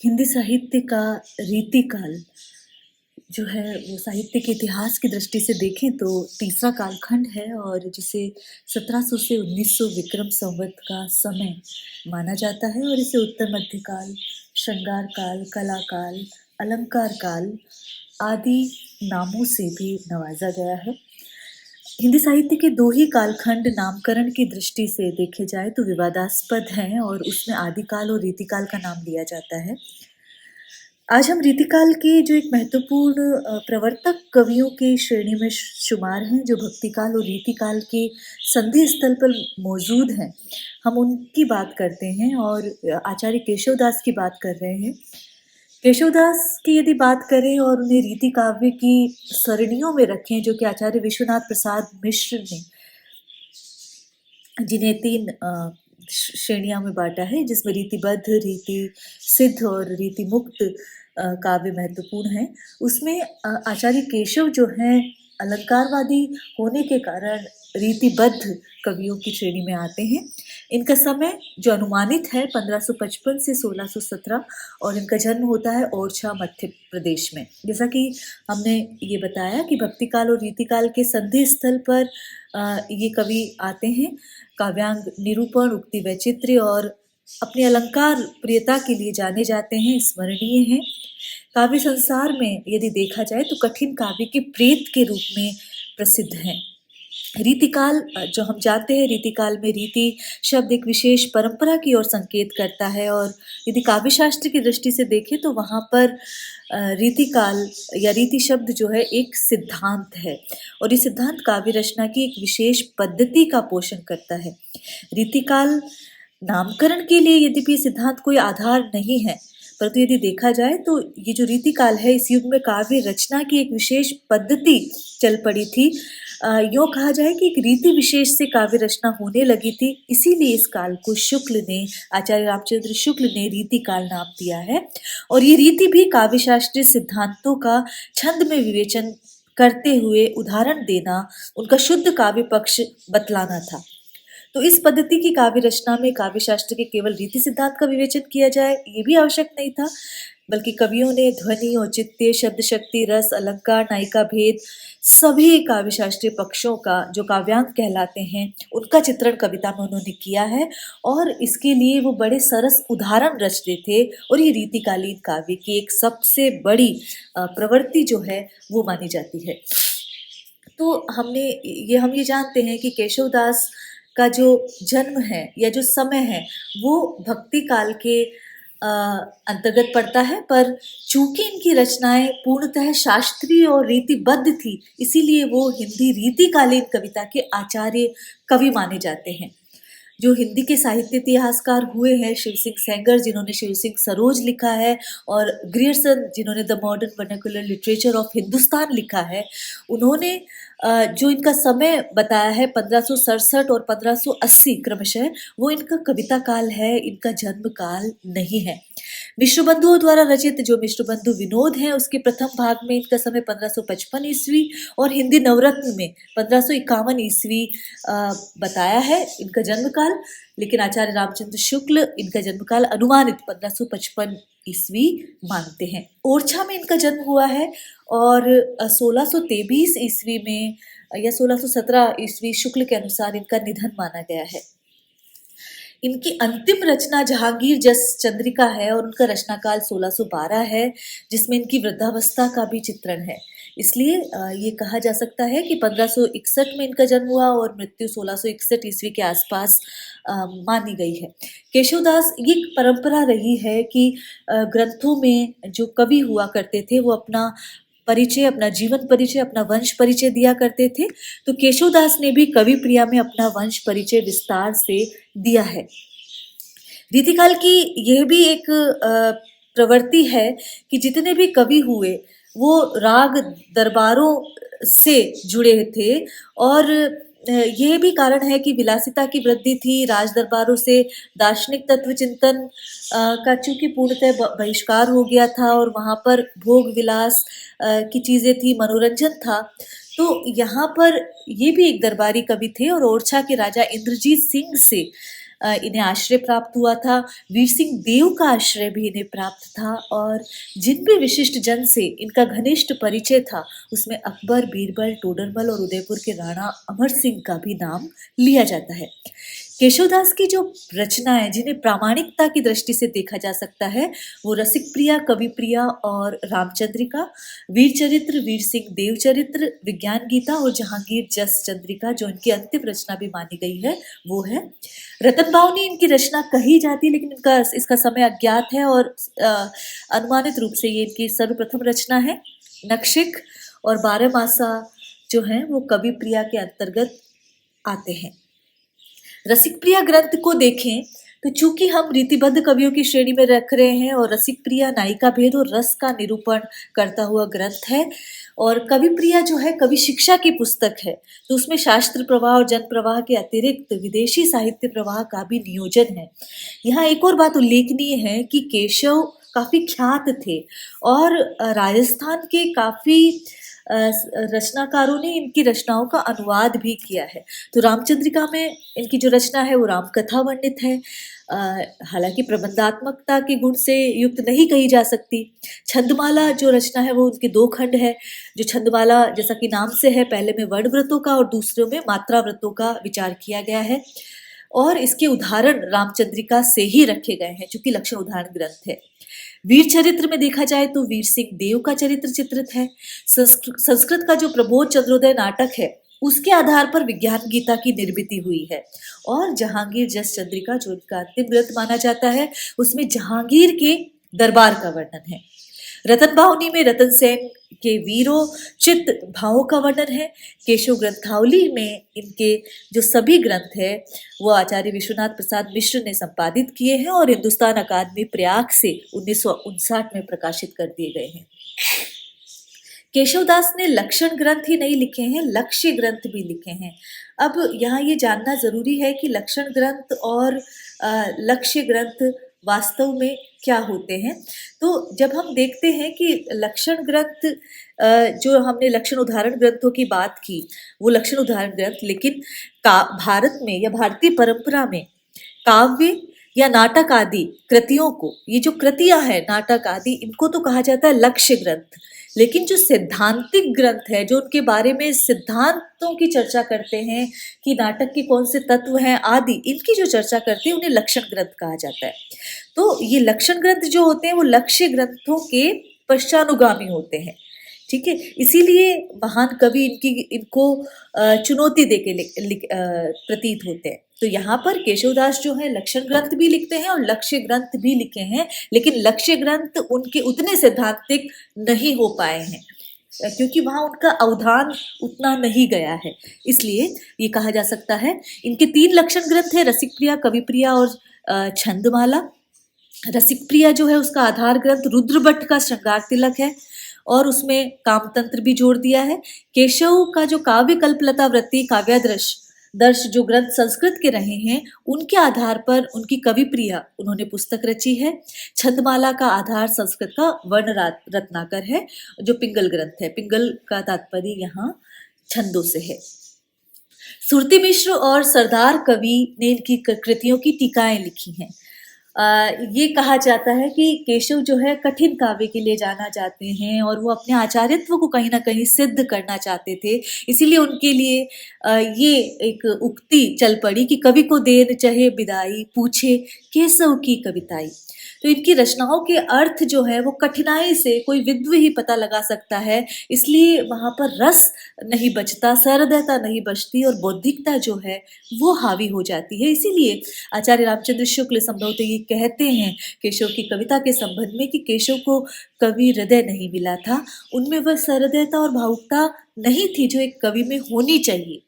हिंदी साहित्य का रीतिकाल जो है वो साहित्य के इतिहास की दृष्टि से देखें तो तीसरा कालखंड है और जिसे 1700 से 1900 विक्रम संवत का समय माना जाता है और इसे उत्तर मध्यकाल, श्रृंगार काल, कला काल, अलंकार काल आदि नामों से भी नवाजा गया है। हिंदी साहित्य के दो ही कालखंड नामकरण की दृष्टि से देखे जाए तो विवादास्पद हैं और उसमें आदिकाल और रीतिकाल का नाम लिया जाता है। आज हम रीतिकाल के जो एक महत्वपूर्ण प्रवर्तक कवियों की श्रेणी में शुमार हैं, जो भक्तिकाल और रीतिकाल के संधि स्थल पर मौजूद हैं, हम उनकी बात करते हैं और आचार्य केशवदास की बात कर रहे हैं। केशवदास की यदि बात करें और उन्हें रीति काव्य की सरणियों में रखें, जो कि आचार्य विश्वनाथ प्रसाद मिश्र ने जिन्हें 3 श्रेणियों में बाँटा है, जिसमें रीतिबद्ध, रीति सिद्ध और रीति मुक्त काव्य महत्वपूर्ण हैं। उसमें आचार्य केशव जो हैं अलंकारवादी होने के कारण रीतिबद्ध कवियों की श्रेणी में आते हैं। इनका समय जो अनुमानित है 1555 से 1617 और इनका जन्म होता है ओरछा मध्य प्रदेश में। जैसा कि हमने ये बताया कि भक्तिकाल और रीतिकाल के संधि स्थल पर ये कवि आते हैं। काव्यांग निरूपण, उक्ति वैचित्र्य और अपने अलंकार प्रियता के लिए जाने जाते हैं, स्मरणीय हैं। काव्य संसार में यदि देखा जाए तो कठिन काव्य के प्रेत के रूप में प्रसिद्ध हैं। रीतिकाल जो हम जानते हैं, रीतिकाल में रीति शब्द एक विशेष परंपरा की ओर संकेत करता है और यदि काव्य शास्त्र की दृष्टि से देखें तो वहाँ पर रीतिकाल या रीति शब्द जो है एक सिद्धांत है और ये सिद्धांत काव्य रचना की एक विशेष पद्धति का पोषण करता है। रीतिकाल नामकरण के लिए यद्यपि सिद्धांत कोई आधार नहीं है, परंतु यदि देखा जाए तो ये जो रीतिकाल है इस युग में काव्य रचना की एक विशेष पद्धति चल पड़ी थी। यूँ कहा जाए कि एक रीति विशेष से काव्य रचना होने लगी थी, इसीलिए इस काल को आचार्य रामचंद्र शुक्ल ने रीतिकाल नाम दिया है और ये रीति भी काव्य शास्त्रीय सिद्धांतों का छंद में विवेचन करते हुए उदाहरण देना, उनका शुद्ध काव्य पक्ष बतलाना था। तो इस पद्धति की काव्य रचना में काव्य शास्त्र के केवल रीति सिद्धांत का विवेचन किया जाए ये भी आवश्यक नहीं था, बल्कि कवियों ने ध्वनि, औचित्य, शब्द शक्ति, रस, अलंकार, नायिका भेद सभी काव्य शास्त्रीय पक्षों का जो काव्यांग कहलाते हैं उनका चित्रण कविता में उन्होंने किया है और इसके लिए वो बड़े सरस उदाहरण रचते थे और ये रीतिकालीन काव्य की एक सबसे बड़ी प्रवृत्ति जो है वो मानी जाती है। तो हम ये जानते हैं कि केशवदास का जो जन्म है या जो समय है वो भक्ति काल के अंतर्गत पड़ता है, पर चूंकि इनकी रचनाएं पूर्णतः शास्त्रीय और रीतिबद्ध थी, इसीलिए वो हिंदी रीतिकालीन कविता के आचार्य कवि माने जाते हैं। जो हिंदी के साहित्य इतिहासकार हुए हैं, शिव सिंह सेंगर जिन्होंने शिव सिंह सरोज लिखा है और ग्रियर्सन जिन्होंने the modern vernacular literature of Hindustan लिखा है, उन्होंने जो इनका समय बताया है 1567 और 1580 क्रमशः, वो इनका कविता काल है, इनका जन्म काल नहीं है। मिश्र बंधुओं द्वारा रचित जो मिश्र बंधु विनोद है उसके प्रथम भाग में इनका समय 1555 ईस्वी और हिंदी नवरत्न में 1551 ईस्वी बताया है इनका जन्म काल, लेकिन आचार्य रामचंद्र शुक्ल इनका जन्म काल अनुमानित 1555 ईस्वी मानते हैं। ओरछा में इनका जन्म हुआ है और 1623 ईस्वी में या 1617 ईस्वी शुक्ल के अनुसार इनका निधन माना गया है। इनकी अंतिम रचना जहांगीर जस चंद्रिका है और उनका रचनाकाल 1612 है, जिसमें इनकी वृद्धावस्था का भी चित्रण है। इसलिए ये कहा जा सकता है कि 1561 में इनका जन्म हुआ और मृत्यु 1661 ईस्वी के आसपास मानी गई है। केशवदास ये एक परंपरा रही है कि ग्रंथों में जो कवि हुआ करते थे वो अपना परिचय, अपना जीवन परिचय, अपना वंश परिचय दिया करते थे। तो केशवदास ने भी कवि प्रिया में अपना वंश परिचय विस्तार से दिया है। रीतिकाल की यह भी एक प्रवृत्ति है कि जितने भी कवि हुए वो राग दरबारों से जुड़े थे और यह भी कारण है कि विलासिता की वृद्धि थी, राज दरबारों से दार्शनिक तत्व चिंतन का चूंकि पूर्णतः बहिष्कार हो गया था और वहाँ पर भोग विलास की चीज़ें थी, मनोरंजन था। तो यहाँ पर ये भी एक दरबारी कवि थे और ओरछा के राजा इंद्रजीत सिंह से इन्हें आश्रय प्राप्त हुआ था। वीर सिंह देव का आश्रय भी इन्हें प्राप्त था और जिन भी विशिष्ट जन से इनका घनिष्ठ परिचय था उसमें अकबर, बीरबल, टोडरमल और उदयपुर के राणा अमर सिंह का भी नाम लिया जाता है। केशवदास की जो रचनाएं जिन्हें प्रामाणिकता की दृष्टि से देखा जा सकता है वो रसिक प्रिया, कवि प्रिया और रामचंद्रिका, वीर चरित्र, वीर सिंह देव चरित्र, विज्ञान गीता और जहांगीर जस चंद्रिका जो इनकी अंतिम रचना भी मानी गई है वो है। रतन बावनी इनकी रचना कही जाती है लेकिन इनका इसका समय अज्ञात है और अनुमानित रूप से ये इनकी सर्वप्रथम रचना है। नक्शिक और बारहमासा जो है वो कवि प्रिया के अंतर्गत आते हैं। रसिक प्रिया ग्रंथ को देखें तो चूंकि हम रीतिबद्ध कवियों की श्रेणी में रख रहे हैं और रसिक प्रिया नायिका भेद और रस का निरूपण करता हुआ ग्रंथ है और कवि प्रिया जो है कवि शिक्षा की पुस्तक है तो उसमें शास्त्र प्रवाह और जन प्रवाह के अतिरिक्त विदेशी साहित्य प्रवाह का भी नियोजन है। यहाँ एक और बात उल्लेखनीय है कि केशव काफी ख्यात थे और राजस्थान के काफी रचनाकारों ने इनकी रचनाओं का अनुवाद भी किया है। तो रामचंद्रिका में इनकी जो रचना है वो रामकथा वर्णित है, हालांकि प्रबंधात्मकता के गुण से युक्त नहीं कही जा सकती। छंदमाला जो रचना है वो उनके 2 खंड है। जो छंदमाला जैसा कि नाम से है पहले में वर्ण व्रतों का और दूसरे में मात्रा व्रतों का विचार किया गया है और इसके उदाहरण रामचंद्रिका से ही रखे गए हैं चूंकि लक्षण उदाहरण ग्रंथ है। वीर चरित्र में देखा जाए तो वीर सिंह देव का चरित्र चित्रित है। संस्कृत का जो प्रबोध चंद्रोदय नाटक है उसके आधार पर विज्ञान गीता की निर्मिति हुई है और जहांगीर जस चंद्रिका जो इनका अंतिम ग्रंथ माना जाता है उसमें जहांगीर के दरबार का वर्णन है। रतन बावनी में रतन सेन के वीरों चित्त भावों का वर्णन है। केशव ग्रंथावली में इनके जो सभी ग्रंथ है वो आचार्य विश्वनाथ प्रसाद मिश्र ने संपादित किए हैं और हिंदुस्तान अकादमी प्रयाग से 1959 में प्रकाशित कर दिए गए हैं। केशवदास ने लक्षण ग्रंथ ही नहीं लिखे हैं, लक्ष्य ग्रंथ भी लिखे हैं। अब यहाँ ये जानना जरूरी है कि लक्षण ग्रंथ और लक्ष्य ग्रंथ वास्तव में क्या होते हैं। तो जब हम देखते हैं कि लक्षण ग्रंथ जो हमने लक्षण उदाहरण ग्रंथों की बात की वो लक्षण उदाहरण ग्रंथ, लेकिन भारत में या भारतीय परंपरा में काव्य या नाटक आदि कृतियों को, ये जो कृतियां हैं नाटक आदि, इनको तो कहा जाता है लक्ष्य ग्रंथ। लेकिन जो सैद्धांतिक ग्रंथ है जो उनके बारे में सिद्धांतों की चर्चा करते हैं कि नाटक के कौन से तत्व हैं आदि, इनकी जो चर्चा करते हैं उन्हें लक्षण ग्रंथ कहा जाता है। तो ये लक्षण ग्रंथ जो होते हैं वो लक्ष्य ग्रंथों के पश्चानुगामी होते हैं, ठीक है। इसीलिए महान कवि इनको चुनौती देके प्रतीत होते हैं। तो यहाँ पर केशवदास जो है लक्षण ग्रंथ भी लिखते हैं और लक्ष्य ग्रंथ भी लिखे हैं, लेकिन लक्ष्य ग्रंथ उनके उतने सैद्धांतिक नहीं हो पाए हैं क्योंकि वहाँ उनका अवधान उतना नहीं गया है। इसलिए ये कहा जा सकता है इनके 3 लक्षण ग्रंथ है, रसिक प्रिया, कवि प्रिया और छंदमाला। रसिक प्रिया जो है उसका आधार ग्रंथ रुद्रभट्ट का श्रृंगार तिलक है और उसमें कामतंत्र भी जोड़ दिया है। केशव का जो काव्य कल्पलता वृत्ति, काव्यादर्श जो ग्रंथ संस्कृत के रहे हैं उनके आधार पर उनकी कवि प्रिया उन्होंने पुस्तक रची है। छंदमाला का आधार संस्कृत का वर्ण रत्नाकर है जो पिंगल ग्रंथ है। पिंगल का तात्पर्य यहाँ छंदों से है। सुरती मिश्र और सरदार कवि ने इनकी कृतियों की टीकाएं लिखी हैं। ये कहा जाता है कि केशव जो है कठिन काव्य के लिए जाना जाते हैं और वो अपने आचार्यत्व को कहीं ना कहीं सिद्ध करना चाहते थे। इसीलिए उनके लिए ये एक उक्ति चल पड़ी कि कवि को देन चाहे विदाई, पूछे केशव की कविताई। तो इनकी रचनाओं के अर्थ जो है वो कठिनाई से कोई विद्व ही पता लगा सकता है, इसलिए वहाँ पर रस नहीं बचता, सहृदयता नहीं बचती और बौद्धिकता जो है वो हावी हो जाती है। इसीलिए आचार्य रामचंद्र शुक्ल संभवतः ये कहते हैं केशव की कविता के संबंध में कि केशव को कवि हृदय नहीं मिला था, उनमें वह सहृदयता और भावुकता नहीं थी जो एक कवि में होनी चाहिए।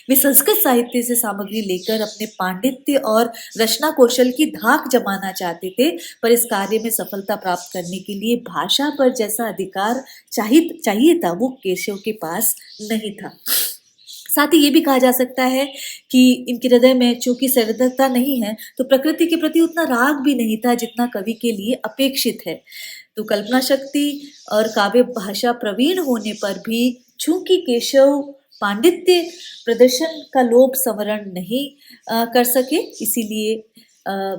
वे संस्कृत साहित्य से सामग्री लेकर अपने पांडित्य और रचना कौशल की धाक जमाना चाहते थे, पर इस कार्य में सफलता प्राप्त करने के लिए भाषा पर जैसा अधिकार चाहिए था वो केशव के पास नहीं था। साथ ही ये भी कहा जा सकता है कि इनके हृदय में चूंकि सहृदयता नहीं है तो प्रकृति के प्रति उतना राग भी नहीं था जितना कवि के लिए अपेक्षित है। तो कल्पना शक्ति और काव्य भाषा प्रवीण होने पर भी चूंकि केशव पांडित्य प्रदर्शन का लोभ समरण नहीं कर सके, इसीलिए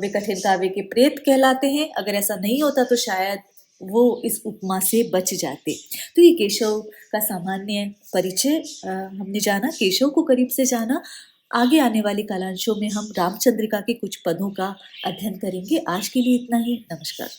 वे कठिन काव्य के प्रेत कहलाते हैं। अगर ऐसा नहीं होता तो शायद वो इस उपमा से बच जाते। तो ये केशव का सामान्य परिचय हमने जाना, केशव को करीब से जाना। आगे आने वाले कालांशों में हम रामचंद्रिका के कुछ पदों का अध्ययन करेंगे। आज के लिए इतना ही। नमस्कार।